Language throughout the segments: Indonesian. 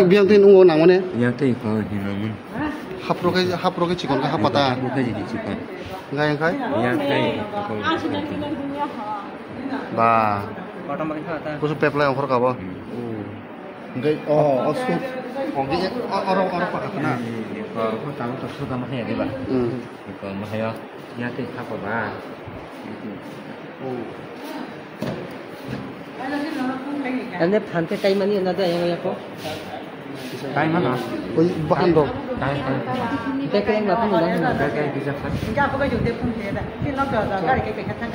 biang tin ungo nang mane yang teh kau hinamun hapro ke cikon ka hapata bukan jadi cikon ngai kai yang teh kau ba Kota makin kata. kusu peplay ongkor ka ba ngai osu ongi orang pa kana kau tahu tu suka mahaya dia bah kau mahaya yang teh apa bah Ane phante kai mani nada yang apa? kai mana oi bahan do kai Kita kira nggak pun udah. kai bisa kan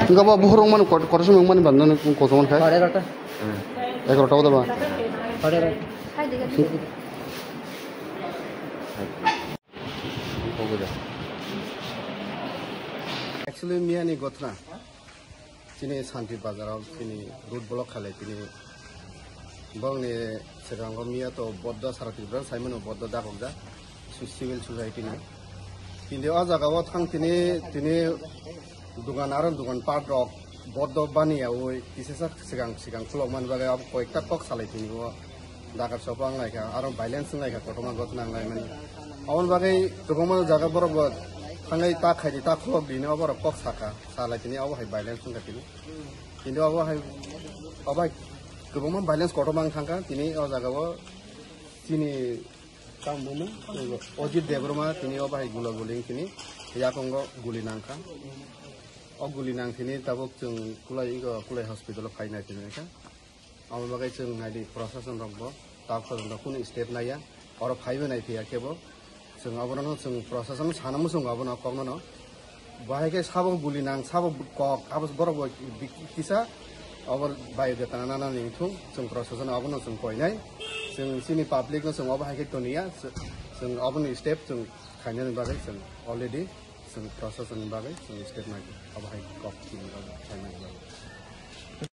nga ba buhrong man ko sum man ban nan ko so man kai Kore kota. 11টা da ba Kore kore. actually miani gotna chini santi bazar chini road block khale chini bangni segango mia to bodda sarati bra saimano bodda da gogda civil society ni tinde a jaga wa thang tini dugan aron dugan part rok boddo baniya oi kisesa sigang flog man baga ab koikta kok salai tini wo dakar sopang lai ka aro violence lai ka kotoma gotna lai mani awon bagai tugoma jaga borok tangai ta khaidi ta flog dini abor kok saka salai tini aw hai violence ka tini tinde aw hai abai tugoma violence kotoma thangka tini a jaga wo tini Kamu Ojit Debroma tini oba hai gula guling tini ya kongo guli nangka guli nang tini tabok jeng kulai hospital kai na tini ka amu bagai jeng nadi prosesan rokbo tabok jeng kun step na ya oro phaibe nai thia kebo jeng abono jeng prosesan sanamu jeng abono kongno no bahai ke sabo guli nang sabo kok abos borok kisa abor bai de tanana ningthung jeng prosesan abono jeng koi nai जों सिनि पाब्लिक न जों अबहाय केटनिया जों अबनि स्टेप जों खायनायनि बागै जों अलरेडी जों प्रशासननि बागै जों स्टेप नागिर अबहाय कप खायनायनि बागै